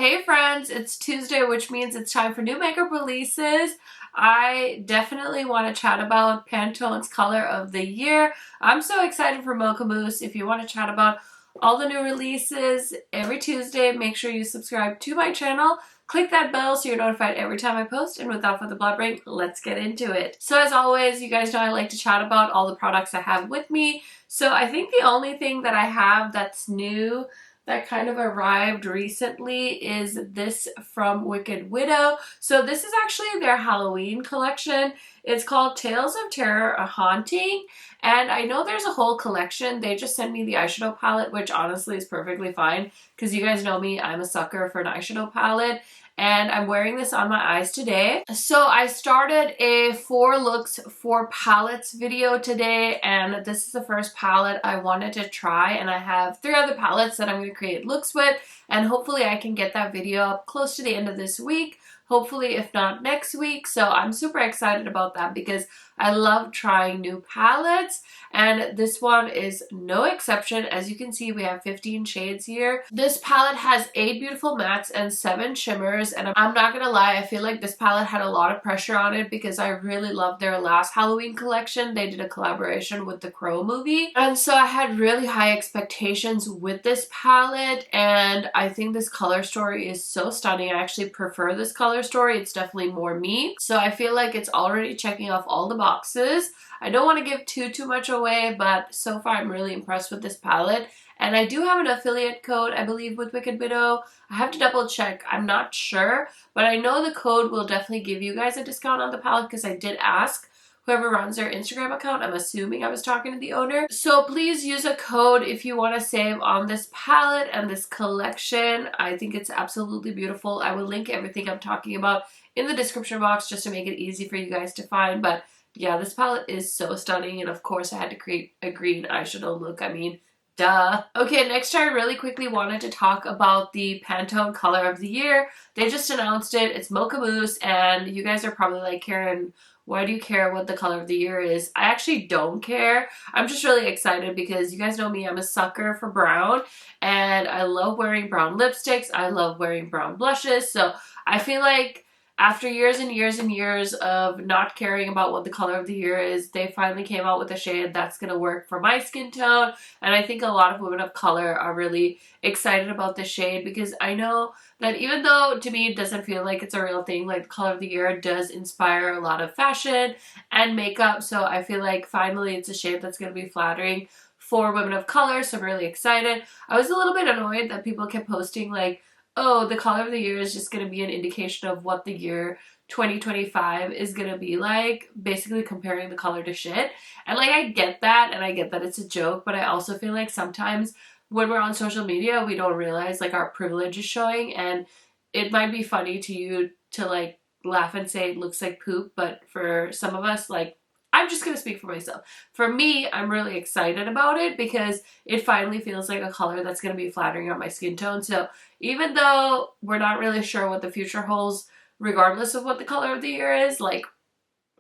Hey friends, it's Tuesday, which means it's time for new makeup releases. I definitely want to chat about Pantone's color of the year. I'm so excited for Mocha Mousse. If you want to chat about all the new releases every Tuesday, make sure you subscribe to my channel. Click that bell so you're notified every time I post, and without further blabbering, let's get into it. So as always, you guys know I like to chat about all the products I have with me. So I think the only thing that I have that's new that kind of arrived recently is this from Wicked Widow. So this is actually their Halloween collection. It's called Tales of Terror, A Haunting. And I know there's a whole collection. They just sent me the eyeshadow palette, which honestly is perfectly fine because you guys know me, I'm a sucker for an eyeshadow palette. And I'm wearing this on my eyes today. So I started a 4 looks, 4 palettes video today, and this is the first palette I wanted to try, and I have 3 other palettes that I'm going to create looks with, and hopefully I can get that video up close to the end of this week. Hopefully, if not next week. So I'm super excited about that because I love trying new palettes, and this one is no exception. As you can see, we have 15 shades here. This palette has 8 beautiful mattes and 7 shimmers, and I'm not gonna lie, I feel like this palette had a lot of pressure on it because I really loved their last Halloween collection. They did a collaboration with the Crow movie, and so I had really high expectations with this palette, and I think this color story is so stunning. I actually prefer this color story. It's definitely more me. So I feel like it's already checking off all the boxes. I don't want to give too much away, but so far I'm really impressed with this palette. And I do have an affiliate code, I believe, with Wicked Widow. I have to double check. I'm not sure, but I know the code will definitely give you guys a discount on the palette because I did ask whoever runs their Instagram account. I'm assuming I was talking to the owner. So please use a code if you want to save on this palette and this collection. I think it's absolutely beautiful. I will link everything I'm talking about in the description box just to make it easy for you guys to find. But yeah, this palette is so stunning, and of course I had to create a green eyeshadow look. I mean, duh. Okay, next I really quickly wanted to talk about the Pantone color of the year. They just announced it. It's Mocha Mousse, and you guys are probably like, Karen, why do you care what the color of the year is? I actually don't care. I'm just really excited because you guys know me, I'm a sucker for brown, and I love wearing brown lipsticks. I love wearing brown blushes. So I feel like after years and years and years of not caring about what the color of the year is, they finally came out with a shade that's going to work for my skin tone. And I think a lot of women of color are really excited about this shade because I know that even though to me it doesn't feel like it's a real thing, like the color of the year does inspire a lot of fashion and makeup. So I feel like finally it's a shade that's going to be flattering for women of color. So I'm really excited. I was a little bit annoyed that people kept posting like, oh, the color of the year is just going to be an indication of what the year 2025 is going to be like, basically comparing the color to shit. And like, I get that, and I get that it's a joke, but I also feel like sometimes when we're on social media, we don't realize like our privilege is showing, and it might be funny to you to like laugh and say it looks like poop, but for some of us, like, I'm just going to speak for myself. For me, I'm really excited about it because it finally feels like a color that's going to be flattering on my skin tone. So even though we're not really sure what the future holds, regardless of what the color of the year is, like,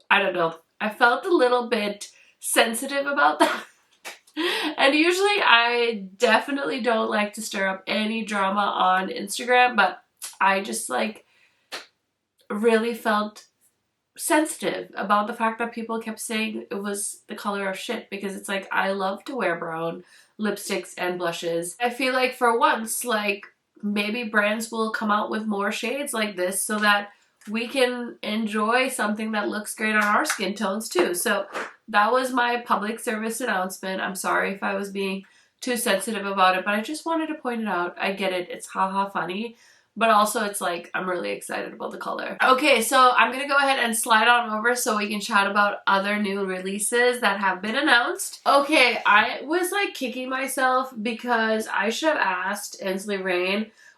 I don't know. I felt a little bit sensitive about that. And usually I definitely don't like to stir up any drama on Instagram, but I just like really felt sensitive about the fact that people kept saying it was the color of shit, because it's like, I love to wear brown lipsticks and blushes. I feel like for once, like, maybe brands will come out with more shades like this so that we can enjoy something that looks great on our skin tones too. So that was my public service announcement. I'm sorry if I was being too sensitive about it, but I just wanted to point it out. I get it, it's haha funny, but also it's like, I'm really excited about the color. Okay, so I'm gonna go ahead and slide on over so we can chat about other new releases that have been announced. Okay, I was like kicking myself because I should have asked Ensley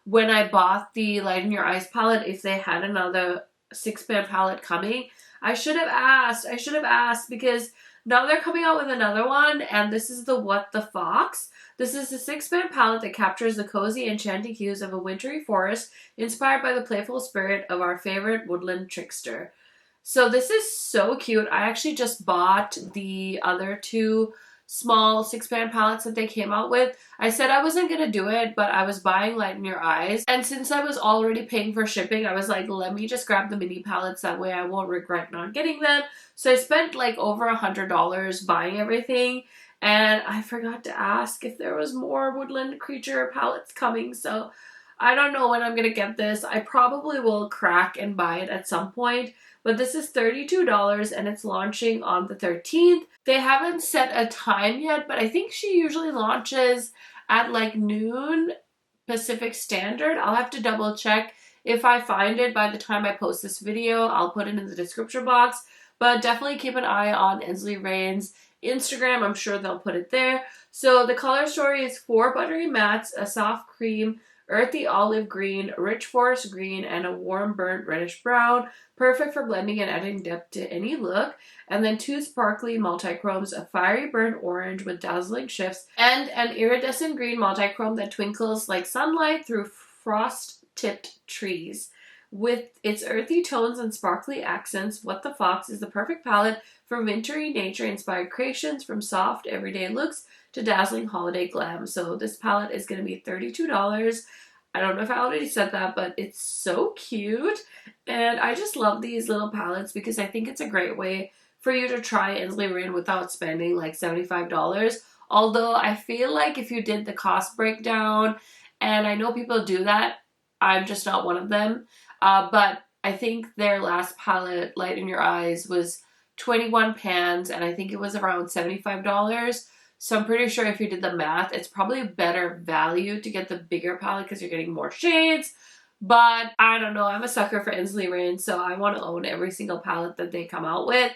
when I bought the Light in Your Eyes palette if they had another 6-pan palette coming. I should have asked because now they're coming out with another one, and this is the What the Fox. This is a 6-pan palette that captures the cozy, enchanting hues of a wintry forest, inspired by the playful spirit of our favorite woodland trickster. So this is so cute. I actually just bought the other 2 small 6-pan palettes that they came out with. I said I wasn't gonna do it, but I was buying Light in Your Eyes, and since I was already paying for shipping, I was like, let me just grab the mini palettes, that way I won't regret not getting them. So I spent like over $100 buying everything, and I forgot to ask if there was more Woodland Creature palettes coming, so I don't know when I'm gonna get this. I probably will crack and buy it at some point, but this is $32 and it's launching on the 13th. They haven't set a time yet, but I think she usually launches at like noon Pacific Standard. I'll have to double check. If I find it by the time I post this video, I'll put it in the description box, but definitely keep an eye on Ensley Rain's Instagram. I'm sure they'll put it there. So the color story is 4 buttery mattes, a soft cream, earthy olive green, rich forest green, and a warm burnt reddish brown. Perfect for blending and adding depth to any look. And then 2 sparkly multichromes, a fiery burnt orange with dazzling shifts, and an iridescent green multichrome that twinkles like sunlight through frost-tipped trees. With its earthy tones and sparkly accents, What the Fox is the perfect palette for wintry, nature-inspired creations, from soft, everyday looks to dazzling holiday glam. So this palette is going to be $32. I don't know if I already said that, but it's so cute. And I just love these little palettes because I think it's a great way for you to try Ensley Rain without spending like $75. Although I feel like if you did the cost breakdown, and I know people do that, I'm just not one of them. But I think their last palette, Light in Your Eyes, was 21 pans, and I think it was around $75. So I'm pretty sure if you did the math, it's probably better value to get the bigger palette because you're getting more shades. But I don't know, I'm a sucker for Ensley Rain, so I want to own every single palette that they come out with.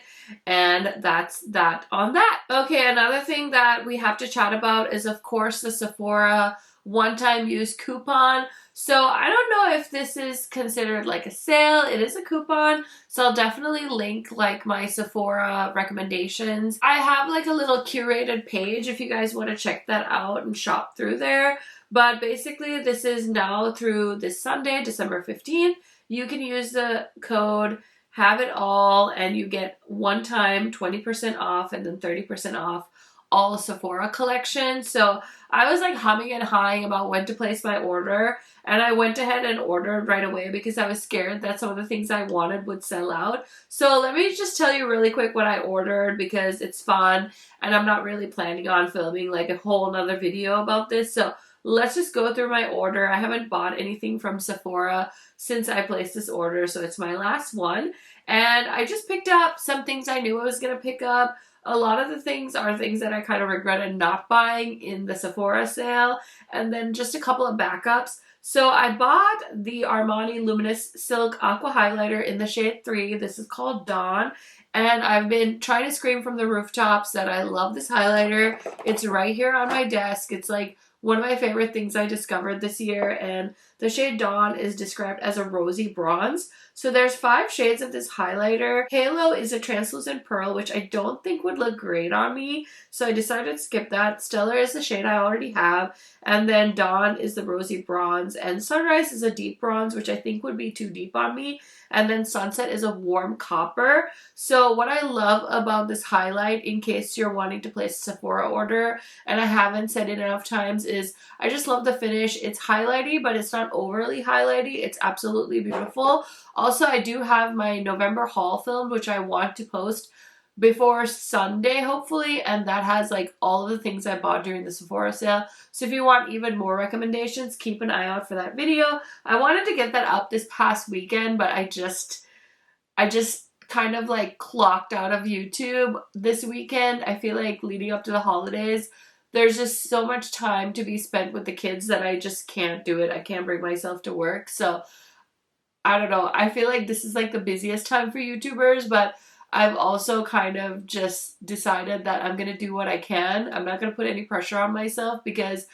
And that's that on that. Okay, another thing that we have to chat about is, of course, the Sephora one-time use coupon. So I don't know if this is considered like a sale. It is a coupon, so I'll definitely link like my Sephora recommendations. I have like a little curated page if you guys want to check that out and shop through there. But basically this is now through this Sunday, December 15th. You can use the code Have It All and you get one time 20% off and then 30% off all Sephora collection. So I was like humming and hawing about when to place my order, and I went ahead and ordered right away because I was scared that some of the things I wanted would sell out. So let me just tell you really quick what I ordered because it's fun and I'm not really planning on filming like a whole nother video about this. So let's just go through my order. I haven't bought anything from Sephora since I placed this order, so it's my last one. And I just picked up some things I knew I was going to pick up. A lot of the things are things that I kind of regretted not buying in the Sephora sale, and then just a couple of backups. So I bought the Armani Luminous Silk Aqua Highlighter in the shade 3. This is called Dawn, and I've been trying to scream from the rooftops that I love this highlighter. It's right here on my desk. It's like one of my favorite things I discovered this year, and the shade Dawn is described as a rosy bronze. So there's 5 shades of this highlighter. Halo is a translucent pearl, which I don't think would look great on me, so I decided to skip that. Stellar is the shade I already have, and then Dawn is the rosy bronze, and Sunrise is a deep bronze, which I think would be too deep on me, and then Sunset is a warm copper. So what I love about this highlight, in case you're wanting to place a Sephora order, and I haven't said it enough times, is I just love the finish. It's highlighty, but it's not overly highlighty. It's absolutely beautiful. Also, I do have my November haul filmed, which I want to post before Sunday, hopefully, and that has like all of the things I bought during the Sephora sale. So if you want even more recommendations, keep an eye out for that video. I wanted to get that up this past weekend, but I just kind of like clocked out of YouTube this weekend. I feel like leading up to the holidays, there's just so much time to be spent with the kids that I just can't do it. I can't bring myself to work. So I don't know. I feel like this is like the busiest time for YouTubers, but I've also kind of just decided that I'm going to do what I can. I'm not going to put any pressure on myself because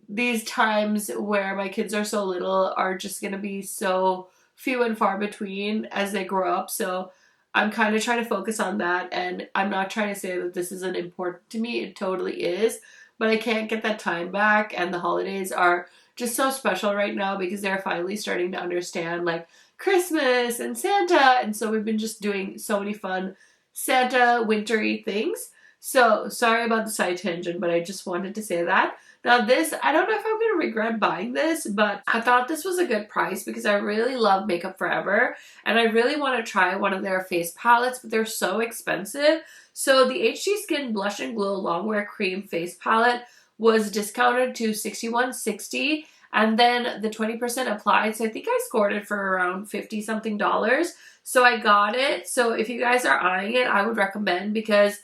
these times where my kids are so little are just going to be so few and far between as they grow up. So I'm kind of trying to focus on that, and I'm not trying to say that this isn't important to me. It totally is, but I can't get that time back, and the holidays are just so special right now because they're finally starting to understand like Christmas and Santa, and so we've been just doing so many fun Santa wintry things. So sorry about the side tangent, but I just wanted to say that. Now this, I don't know if I'm going to regret buying this, but I thought this was a good price because I really love Makeup Forever and I really want to try one of their face palettes, but they're so expensive. So the HD Skin Blush and Glow Longwear Cream Face Palette was discounted to $61.60 and then the 20% applied. So I think I scored it for around 50 something dollars. So I got it. So if you guys are eyeing it, I would recommend because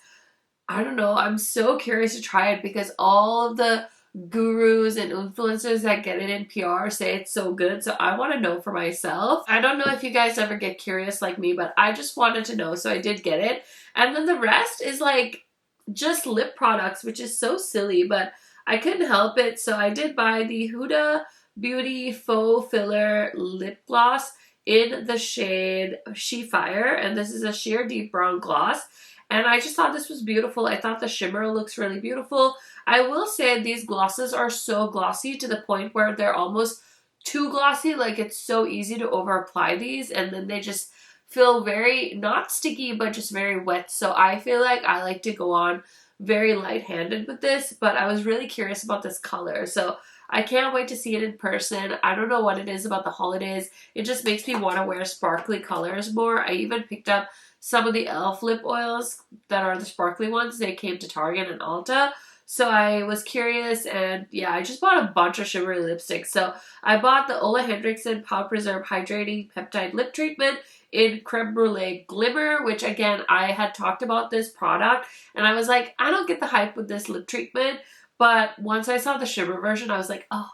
I don't know, I'm so curious to try it because all of the gurus and influencers that get it in PR say it's so good. So I want to know for myself. I don't know if you guys ever get curious like me, but I just wanted to know. So I did get it. And then the rest is like just lip products, which is so silly, but I couldn't help it. So I did buy the Huda Beauty Faux Filler Lip Gloss in the shade She Fire. And this is a sheer deep brown gloss. And I just thought this was beautiful. I thought the shimmer looks really beautiful. I will say these glosses are so glossy to the point where they're almost too glossy. Like it's so easy to over apply these and then they just feel very, not sticky, but just very wet. So I feel like I like to go on very light-handed with this, but I was really curious about this color. So I can't wait to see it in person. I don't know what it is about the holidays. It just makes me want to wear sparkly colors more. I even picked up some of the e.l.f. lip oils that are the sparkly ones. They came to Target and Ulta. So I was curious and yeah, I just bought a bunch of shimmery lipsticks. So I bought the Ole Henriksen Power Preserve Hydrating Peptide Lip Treatment in Creme Brulee Glimmer, which again, I had talked about this product and I was like, I don't get the hype with this lip treatment. But once I saw the shimmer version, I was like, oh,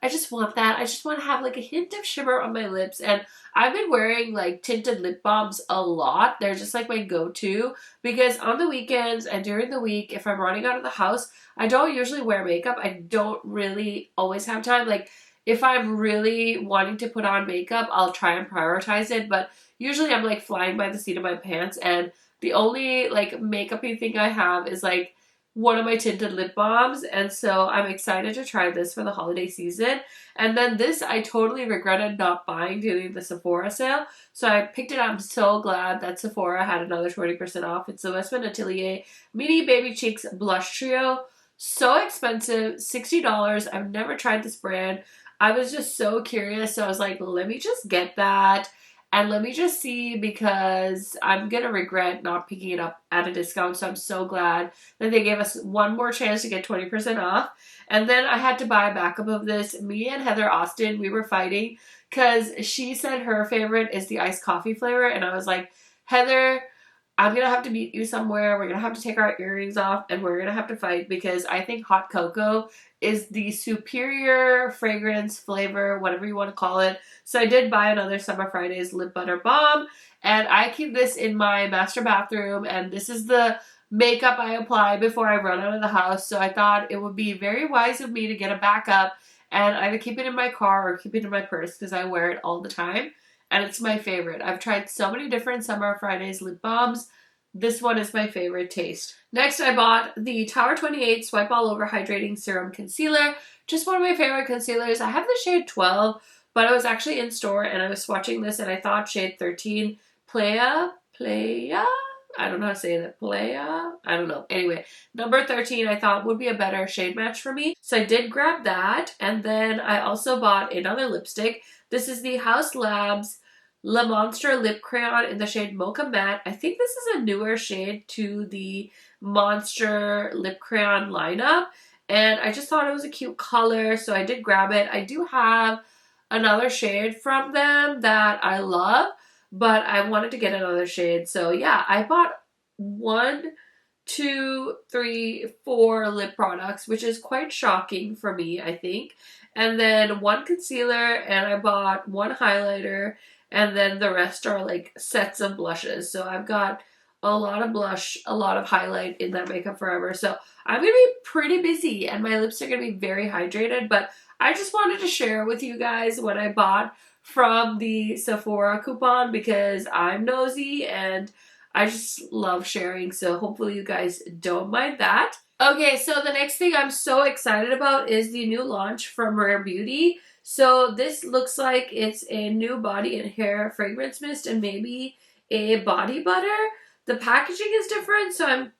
I just want that. I just want to have like a hint of shimmer on my lips. And I've been wearing like tinted lip balms a lot. They're just like my go-to because on the weekends and during the week, if I'm running out of the house, I don't usually wear makeup. I don't really always have time. Like if I'm really wanting to put on makeup, I'll try and prioritize it. But usually I'm like flying by the seat of my pants and the only like makeup-y thing I have is like one of my tinted lip balms, and so I'm excited to try this for the holiday season. And then this I totally regretted not buying during the Sephora sale, so I picked it up. I'm so glad that Sephora had another 20% off. It's the Westman Atelier Mini Baby Cheeks Blush Trio. So expensive, $60. I've never tried this brand. I was just so curious, so I was like, let me just get that. And let me just see because I'm going to regret not picking it up at a discount. So I'm so glad that they gave us one more chance to get 20% off. And then I had to buy a backup of this. Me and Heather Austin, we were fighting because she said her favorite is the iced coffee flavor. And I was like, Heather, I'm going to have to meet you somewhere. We're going to have to take our earrings off and we're going to have to fight because I think hot cocoa is the superior fragrance, flavor, whatever you want to call it. So I did buy another Summer Fridays Lip Butter Balm and I keep this in my master bathroom and this is the makeup I apply before I run out of the house. So I thought it would be very wise of me to get a backup and either keep it in my car or keep it in my purse because I wear it all the time. And it's my favorite. I've tried so many different Summer Fridays lip balms. This one is my favorite taste. Next, I bought the Tower 28 Swipe All Over Hydrating Serum Concealer. Just one of my favorite concealers. I have the shade 12, but I was actually in store and I was swatching this and I thought shade 13, Playa? I don't know how to say that. Playa? I don't know. Anyway, number 13 I thought would be a better shade match for me. So I did grab that. And then I also bought another lipstick. This is the Haus Labs Le Monster Lip Crayon in the shade Mocha Matte. I think this is a newer shade to the Monster Lip Crayon lineup. And I just thought it was a cute color, so I did grab it. I do have another shade from them that I love, but I wanted to get another shade. So yeah, I bought 1, 2, 3, 4 lip products, which is quite shocking for me, I think. And then 1 concealer, and I bought 1 highlighter, and then the rest are like sets of blushes. So I've got a lot of blush, a lot of highlight in that Makeup Forever. So I'm going to be pretty busy and my lips are going to be very hydrated. But I just wanted to share with you guys what I bought from the Sephora coupon because I'm nosy and I just love sharing. So hopefully you guys don't mind that. Okay, so the next thing I'm so excited about is the new launch from Rare Beauty. So this looks like it's a new body and hair fragrance mist and maybe a body butter. The packaging is different, so I'm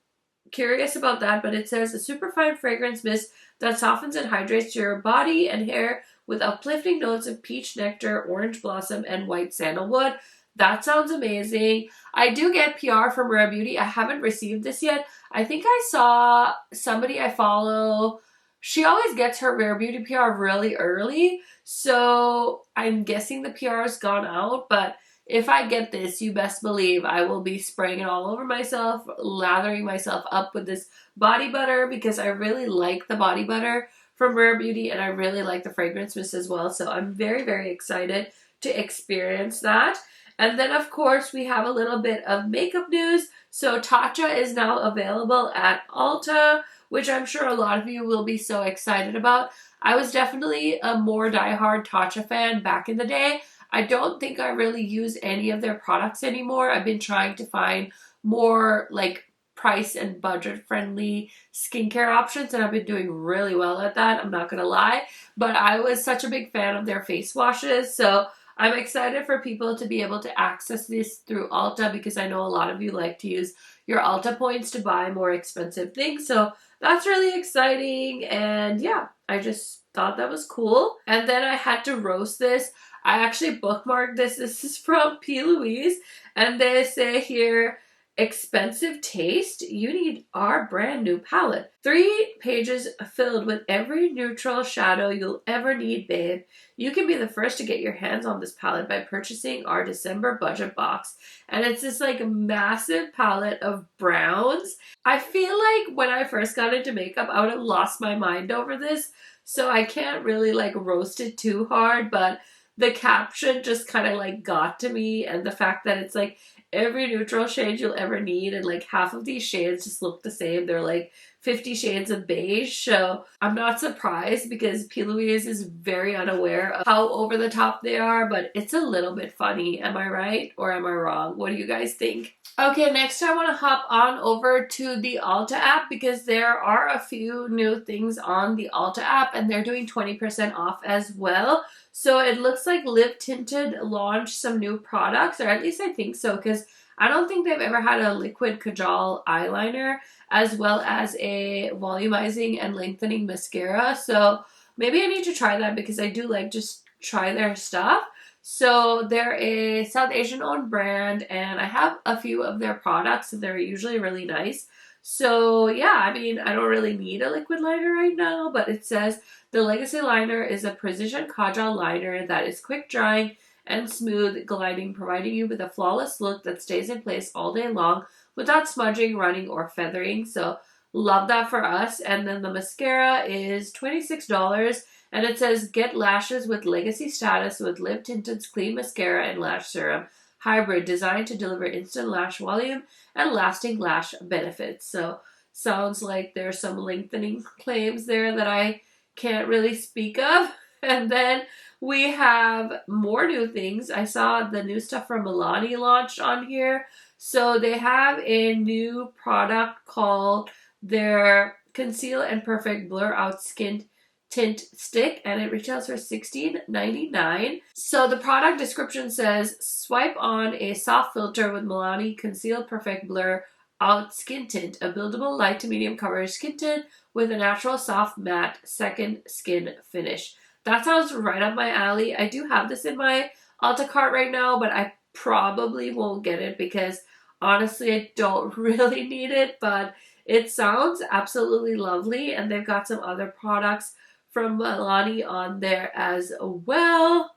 curious about that, but it says a superfine fragrance mist that softens and hydrates your body and hair with uplifting notes of peach nectar, orange blossom, and white sandalwood. That sounds amazing. I do get PR from Rare Beauty. I haven't received this yet. I think I saw somebody I follow. She always gets her Rare Beauty PR really early, so I'm guessing the PR has gone out, but if I get this, you best believe I will be spraying it all over myself, lathering myself up with this body butter because I really like the body butter from Rare Beauty and I really like the fragrance mist as well. So I'm very, very excited to experience that. And then, of course, we have a little bit of makeup news. So Tatcha is now available at Ulta, which I'm sure a lot of you will be so excited about. I was definitely a more diehard Tatcha fan back in the day. I don't think I really use any of their products anymore. I've been trying to find more like price and budget friendly skincare options and I've been doing really well at that. I'm not gonna lie, but I was such a big fan of their face washes. So I'm excited for people to be able to access this through Ulta because I know a lot of you like to use your Ulta points to buy more expensive things. So that's really exciting. And yeah, I just thought that was cool. And then I had to roast this. I actually bookmarked this. This is from P. Louise. And they say here, expensive taste? You need our brand new palette. 3 pages filled with every neutral shadow you'll ever need, babe. You can be the first to get your hands on this palette by purchasing our December budget box. And it's this like massive palette of browns. I feel like when I first got into makeup, I would have lost my mind over this. So I can't really like roast it too hard, but the caption just kind of like got to me, and the fact that it's like every neutral shade you'll ever need, and like half of these shades just look the same. They're like 50 shades of beige, so I'm not surprised because P. Louise is very unaware of how over the top they are, but it's a little bit funny. Am I right or am I wrong? What do you guys think? Okay, next I want to hop on over to the Ulta app because there are a few new things on the Ulta app and they're doing 20% off as well. So it looks like Live Tinted launched some new products, or at least I think so, because I don't think they've ever had a liquid kajal eyeliner as well as a volumizing and lengthening mascara. So maybe I need to try that because I do like just try their stuff. So they're a South Asian owned brand and I have a few of their products and they're usually really nice. So yeah, I mean, I don't really need a liquid liner right now, but it says the Legacy Liner is a precision kajal liner that is quick drying and smooth gliding, providing you with a flawless look that stays in place all day long without smudging, running, or feathering. So love that for us. And then the mascara is $26 and it says get lashes with legacy status with Live Tinted's clean mascara and lash serum hybrid designed to deliver instant lash volume and lasting lash benefits. So sounds like there's some lengthening claims there that I can't really speak of. And then we have more new things. I saw the new stuff from Milani launched on here. So they have a new product called their Conceal and Perfect Blur Out Skin Tint Stick, and it retails for $16.99. So the product description says, swipe on a soft filter with Milani Conceal Perfect Blur Out Skin Tint, a buildable light to medium coverage skin tint with a natural soft matte second skin finish. That sounds right up my alley. I do have this in my Ulta cart right now, but I probably won't get it because honestly I don't really need it, but it sounds absolutely lovely. And they've got some other products from Milani on there as well.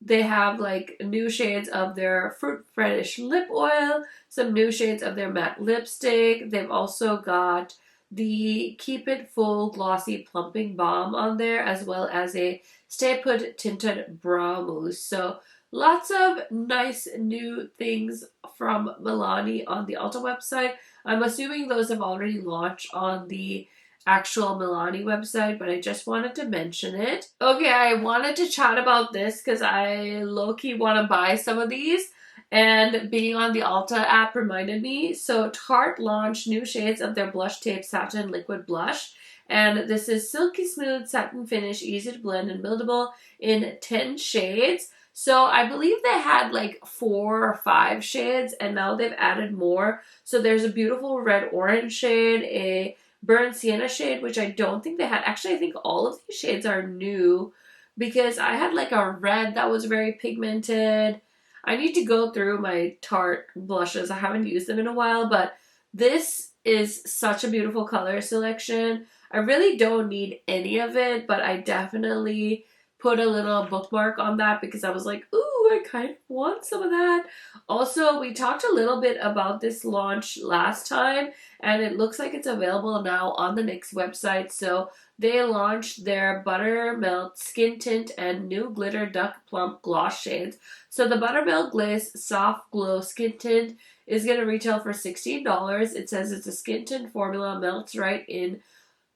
They have like new shades of their Fruit Fresh lip oil, some new shades of their matte lipstick. They've also got the Keep It Full Glossy Plumping Balm on there, as well as a Stay Put Tinted Brow Mousse. So lots of nice new things from Milani on the Ulta website. I'm assuming those have already launched on the actual Milani website, but I just wanted to mention it. Okay, I wanted to chat about this because I low-key want to buy some of these, and being on the Ulta app reminded me. So Tarte launched new shades of their Blush Tape Satin Liquid Blush, and this is silky smooth satin finish, easy to blend and buildable in 10 shades. So I believe they had like 4 or 5 shades, and now they've added more. So there's a beautiful red orange shade, a burnt sienna shade, which I don't think they had. Actually, I think all of these shades are new because I had like a red that was very pigmented. I need to go through my Tarte blushes. I haven't used them in a while, but this is such a beautiful color selection. I really don't need any of it, but I definitely put a little bookmark on that because I was like, ooh, I kind of want some of that. Also, we talked a little bit about this launch last time, and it looks like it's available now on the NYX website. So they launched their Buttermilk Skin Tint and new Glitter Duck Plump Gloss shades. So the Buttermilk Glaze Soft Glow Skin Tint is going to retail for $16. It says it's a skin tint formula, melts right in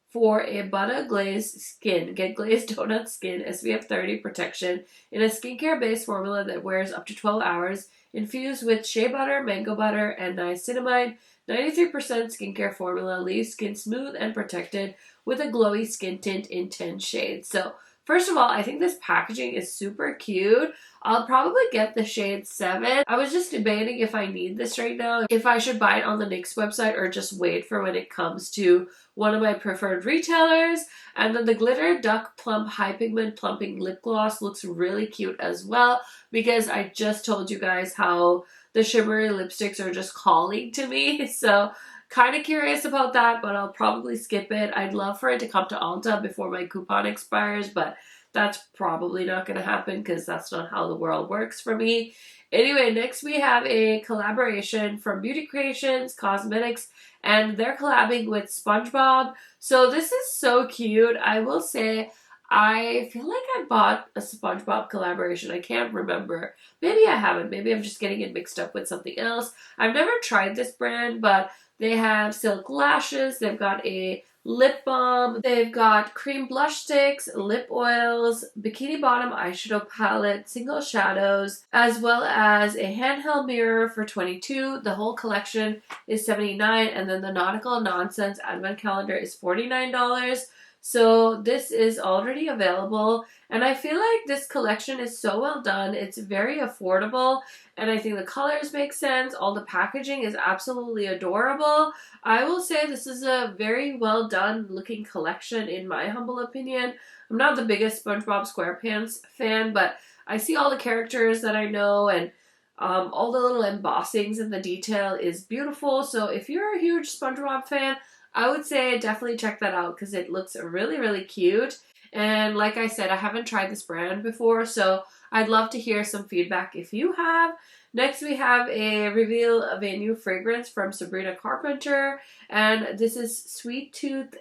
for a butter glazed skin. Get glazed donut skin, SPF 30 protection in a skincare based formula that wears up to 12 hours, infused with shea butter, mango butter, and niacinamide. 93% skincare formula leaves skin smooth and protected with a glowy skin tint in 10 shades. So first of all, I think this packaging is super cute. I'll probably get the shade 7. I was just debating if I need this right now, if I should buy it on the NYX website or just wait for when it comes to one of my preferred retailers. And then the Glitter Duck Plump High Pigment Plumping Lip Gloss looks really cute as well, because I just told you guys how the shimmery lipsticks are just calling to me. So kind of curious about that, but I'll probably skip it. I'd love for it to come to Ulta before my coupon expires, but that's probably not going to happen because that's not how the world works for me. Anyway, next we have a collaboration from Beauty Creations, Cosmetics, and they're collabing with SpongeBob. So this is so cute. I will say, I feel like I bought a SpongeBob collaboration. I can't remember. Maybe I haven't. Maybe I'm just getting it mixed up with something else. I've never tried this brand, but they have silk lashes. They've got a lip balm. They've got cream blush sticks, lip oils, bikini bottom eyeshadow palette, single shadows, as well as a handheld mirror for $22. The whole collection is $79, and then the Nautical Nonsense Advent Calendar is $49. So this is already available, and I feel like this collection is so well done. It's very affordable, and I think the colors make sense. All the packaging is absolutely adorable. I will say this is a very well done looking collection in my humble opinion. I'm not the biggest SpongeBob SquarePants fan, but I see all the characters that I know, and all the little embossings and the detail is beautiful. So if you're a huge SpongeBob fan, I would say definitely check that out because it looks really, really cute. And like I said, I haven't tried this brand before, so I'd love to hear some feedback if you have. Next, we have a reveal of a new fragrance from Sabrina Carpenter, and this is Sweet Tooth,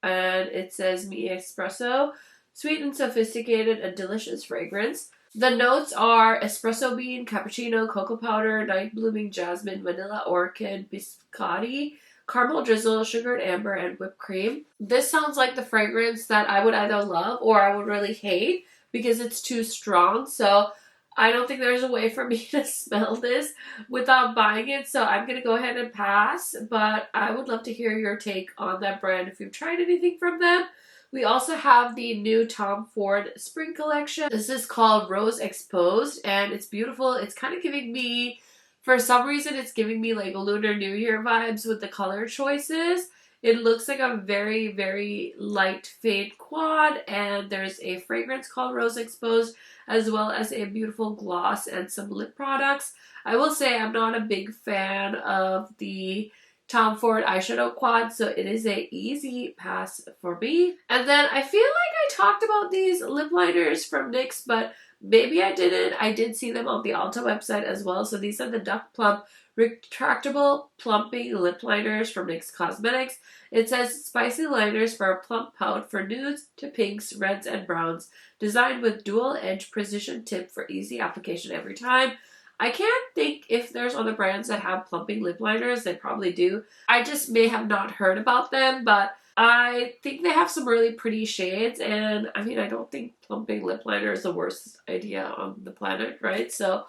and it says Me Espresso. Sweet and sophisticated, a delicious fragrance. The notes are espresso bean, cappuccino, cocoa powder, night blooming jasmine, vanilla orchid, biscotti, caramel drizzle, sugared amber, and whipped cream. This sounds like the fragrance that I would either love or I would really hate because it's too strong. So I don't think there's a way for me to smell this without buying it. So I'm going to go ahead and pass. But I would love to hear your take on that brand if you've tried anything from them. We also have the new Tom Ford Spring Collection. This is called Rose Exposed, and it's beautiful. It's kind of giving me, for some reason, it's giving me like Lunar New Year vibes with the color choices. It looks like a very, very light fade quad, and there's a fragrance called Rose Exposed, as well as a beautiful gloss and some lip products. I will say I'm not a big fan of the Tom Ford eyeshadow quad, so it is a easy pass for me. And then I feel like I talked about these lip liners from NYX, but maybe I didn't. I did see them on the Ulta website as well. So these are the Duck Plump Retractable Plumping Lip Liners from NYX Cosmetics. It says spicy liners for a plump pout for nudes to pinks, reds, and browns. Designed with dual edge precision tip for easy application every time. I can't think if there's other brands that have plumping lip liners. They probably do. I just may have not heard about them, but I think they have some really pretty shades, and I mean, I don't think plumping lip liner is the worst idea on the planet, right? So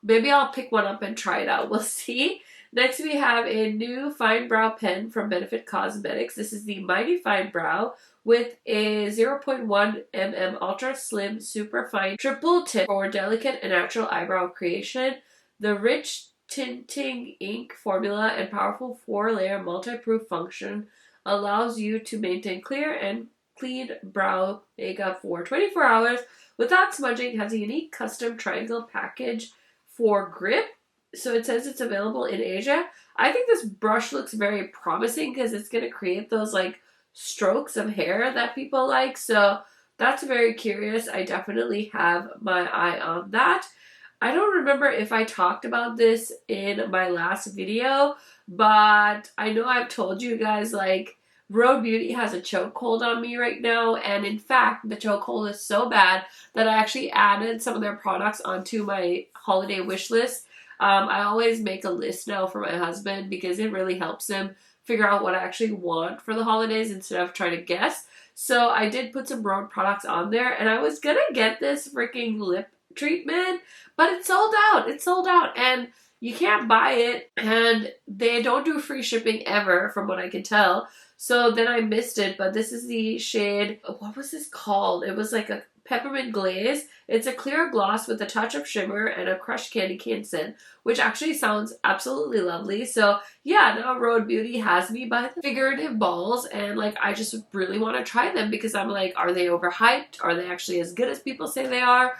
maybe I'll pick one up and try it out. We'll see. Next, we have a new fine brow pen from Benefit Cosmetics. This is the Mighty Fine Brow with a 0.1 mm ultra slim super fine triple tip for delicate and natural eyebrow creation. The rich tinting ink formula and powerful 4-layer multi-proof function allows you to maintain clear and clean brow makeup for 24 hours without smudging. It has a unique custom triangle package for grip. So it says it's available in Asia. I think this brush looks very promising because it's going to create those like strokes of hair that people like. So that's very curious. I definitely have my eye on that. I don't remember if I talked about this in my last video, but I know I've told you guys like Rhode Beauty has a chokehold on me right now, and in fact the chokehold is so bad that I actually added some of their products onto my holiday wish list. I always make a list now for my husband because it really helps him figure out what I actually want for the holidays instead of trying to guess. So I did put some Rhode products on there, and I was gonna get this freaking lip treatment, but it's sold out. It's sold out, and you can't buy it, and they don't do free shipping ever from what I can tell. So then I missed it, but this is the shade, what was this called? It was like a peppermint glaze. It's a clear gloss with a touch of shimmer and a crushed candy cane scent, which actually sounds absolutely lovely. So yeah, now Rhode Beauty has me by the figurative balls, and like I just really want to try them because I'm like, are they overhyped? Are they actually as good as people say they are?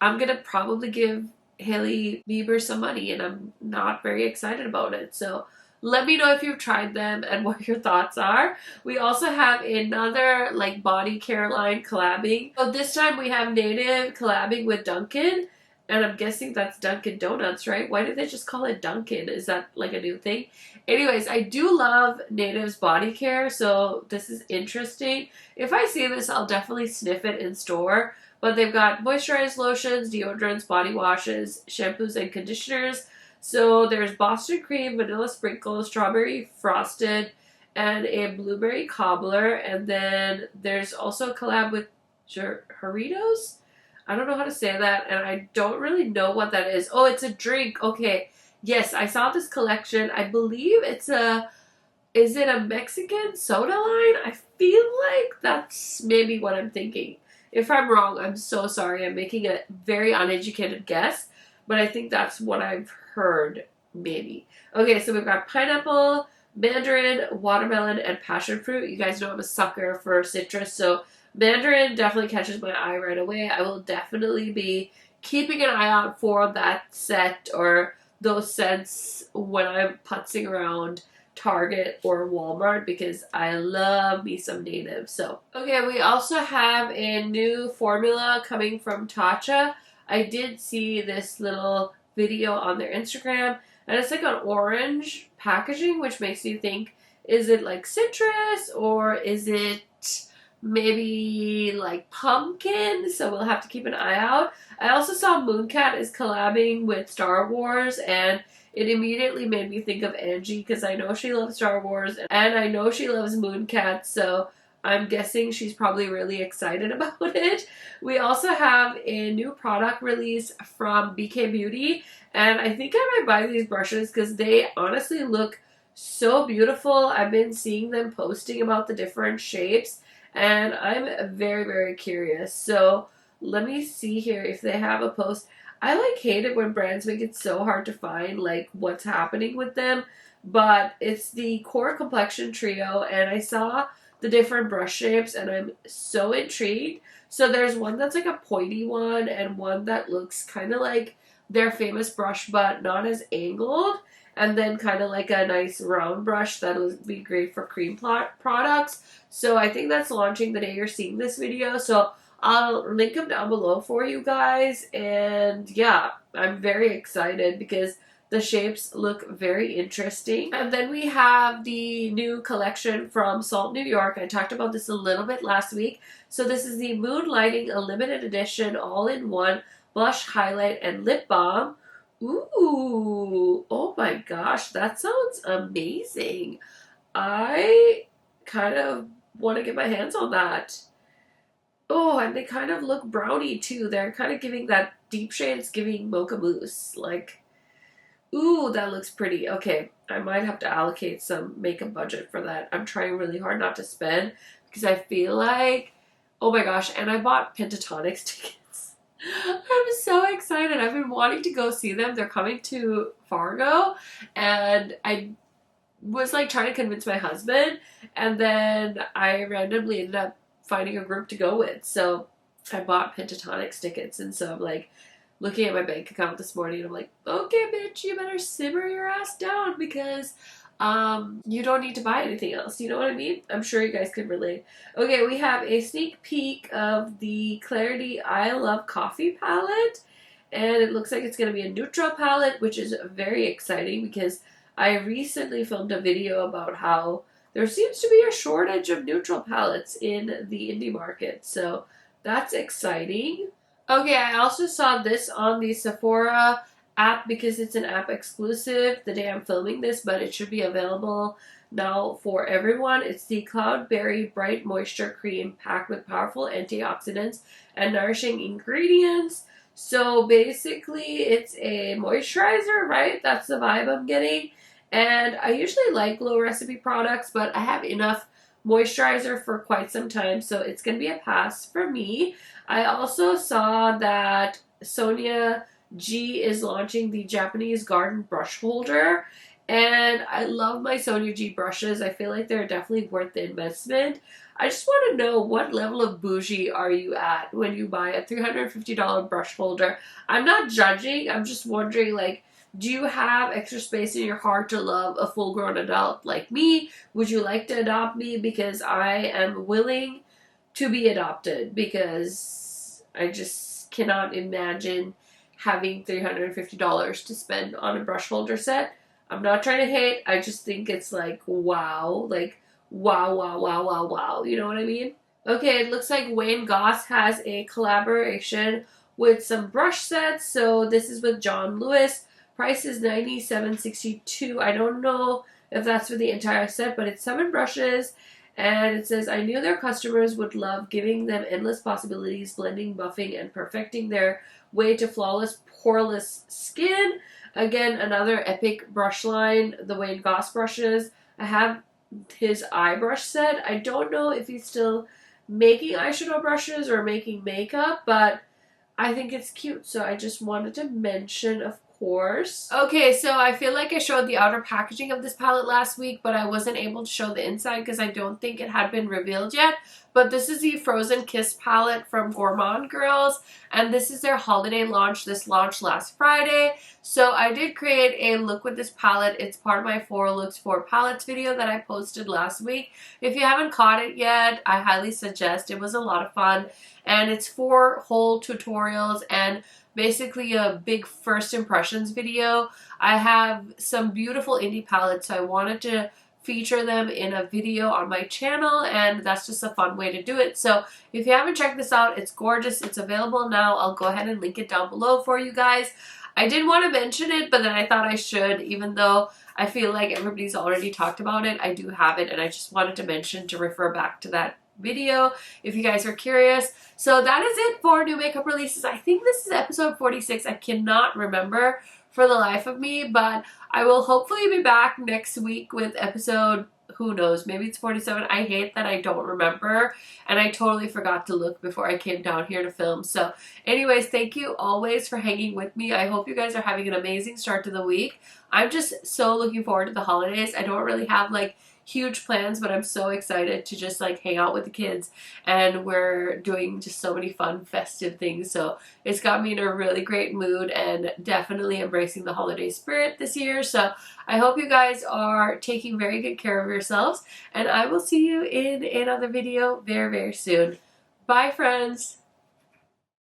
I'm gonna probably give Hailey Bieber some money, and I'm not very excited about it. So let me know if you've tried them and what your thoughts are. We also have another like body care line collabing. So this time we have Native collabing with Dunkin', and I'm guessing that's Dunkin' Donuts, right? Why did they just call it Dunkin'? Is that like a new thing? Anyways, I do love Native's body care, so this is interesting. If I see this, I'll definitely sniff it in store. But they've got moisturized lotions, deodorants, body washes, shampoos, and conditioners. So there's Boston cream, vanilla sprinkle, strawberry frosted, and a blueberry cobbler. And then there's also a collab with Doritos. I don't know how to say that, and I don't really know what that is. Oh, it's a drink. Okay. Yes, I saw this collection. I believe it's is it a Mexican soda line? I feel like that's maybe what I'm thinking. If I'm wrong, I'm so sorry. I'm making a very uneducated guess, but I think that's what I've heard, maybe. Okay, so we've got pineapple, mandarin, watermelon, and passion fruit. You guys know I'm a sucker for citrus, so mandarin definitely catches my eye right away. I will definitely be keeping an eye out for that set or those scents when I'm putzing around Target or Walmart because I love me some Native. So, okay, we also have a new formula coming from Tatcha. I did see this little video on their Instagram, and it's like an orange packaging, which makes me think, is it like citrus or is it maybe like pumpkin? So we'll have to keep an eye out. I also saw Mooncat is collabing with Star Wars, and it immediately made me think of Angie because I know she loves Star Wars and I know she loves Mooncat, so I'm guessing she's probably really excited about it. We also have a new product release from BK Beauty, and I think I might buy these brushes because they honestly look so beautiful. I've been seeing them posting about the different shapes, and I'm very, very curious. So let me see here if they have a post. I like hate it when brands make it so hard to find like what's happening with them, but it's the Core Complexion Trio, and I saw the different brush shapes and I'm so intrigued. So there's one that's like a pointy one and one that looks kind of like their famous brush but not as angled, and then kind of like a nice round brush that would be great for cream products. So I think that's launching the day you're seeing this video, so I'll link them down below for you guys. And yeah, I'm very excited because the shapes look very interesting. And then we have the new collection from Salt New York. I talked about this a little bit last week. So this is the Moonlighting, a limited edition all-in-one blush, highlight, and lip balm. Ooh, oh my gosh, that sounds amazing. I kind of want to get my hands on that. Oh, and they kind of look browny too. They're kind of giving that deep shades, giving Mocha Mousse. Like, ooh, that looks pretty. Okay, I might have to allocate some makeup budget for that. I'm trying really hard not to spend because I feel like, oh my gosh, and I bought Pentatonix tickets. I'm so excited. I've been wanting to go see them. They're coming to Fargo, and I was like trying to convince my husband, and then I randomly ended up finding a group to go with. So I bought Pentatonix tickets, and so I'm like looking at my bank account this morning, and I'm like, okay, bitch, you better simmer your ass down because you don't need to buy anything else. You know what I mean? I'm sure you guys can relate. Okay, we have a sneak peek of the Clarity I Love Coffee palette, and it looks like it's going to be a neutral palette, which is very exciting because I recently filmed a video about how there seems to be a shortage of neutral palettes in the indie market, so that's exciting. Okay, I also saw this on the Sephora app because it's an app exclusive the day I'm filming this, but it should be available now for everyone. It's the Cloudberry Bright Moisture Cream packed with powerful antioxidants and nourishing ingredients. So basically it's a moisturizer, right? That's the vibe I'm getting. And I usually like Glow Recipe products, but I have enough moisturizer for quite some time, so it's going to be a pass for me. I also saw that Sonia G is launching the Japanese Garden Brush Holder, and I love my Sonia G brushes. I feel like they're definitely worth the investment. I just want to know, what level of bougie are you at when you buy a $350 brush holder? I'm not judging, I'm just wondering, like, do you have extra space in your heart to love a full-grown adult like me? Would you like to adopt me? Because I am willing to be adopted, because I just cannot imagine having $350 to spend on a brush holder set. I'm not trying to hate, I just think it's like, wow. Like, wow, wow, wow, wow, wow. You know what I mean? Okay, it looks like Wayne Goss has a collaboration with some brush sets. So this is with John Lewis. Price is $97.62. I don't know if that's for the entire set, but it's 7 brushes. And it says, I knew their customers would love, giving them endless possibilities, blending, buffing, and perfecting their way to flawless, poreless skin. Again, another epic brush line, the Wayne Goss brushes. I have his eye brush set. I don't know if he's still making eyeshadow brushes or making makeup, but I think it's cute, so I just wanted to mention, of course. Okay, so I feel like I showed the outer packaging of this palette last week, but I wasn't able to show the inside because I don't think it had been revealed yet. But this is the Frozen Kiss palette from Gourmand Girls, and this is their holiday launch. This launched last Friday. So I did create a look with this palette. It's part of my 4 looks 4 palettes video that I posted last week. If you haven't caught it yet, I highly suggest. It was a lot of fun, and it's 4 whole tutorials and basically a big first impressions video. I have some beautiful indie palettes, so I wanted to feature them in a video on my channel, and that's just a fun way to do it. So if you haven't checked this out, it's gorgeous. It's available now. I'll go ahead and link it down below for you guys. I did want to mention it, but then I thought I should, even though I feel like everybody's already talked about it. I do have it, and I just wanted to mention to refer back to that video if you guys are curious. So that is it for new makeup releases. I think this is episode 46. I cannot remember for the life of me, but I will hopefully be back next week with episode, who knows, maybe it's 47. I hate that I don't remember, and I totally forgot to look before I came down here to film. So anyways, thank you always for hanging with me. I hope you guys are having an amazing start to the week. I'm just so looking forward to the holidays. I don't really have like huge plans, but I'm so excited to just like hang out with the kids, and we're doing just so many fun festive things. So it's got me in a really great mood and definitely embracing the holiday spirit this year. So I hope you guys are taking very good care of yourselves, and I will see you in another video very, very soon. Bye, friends.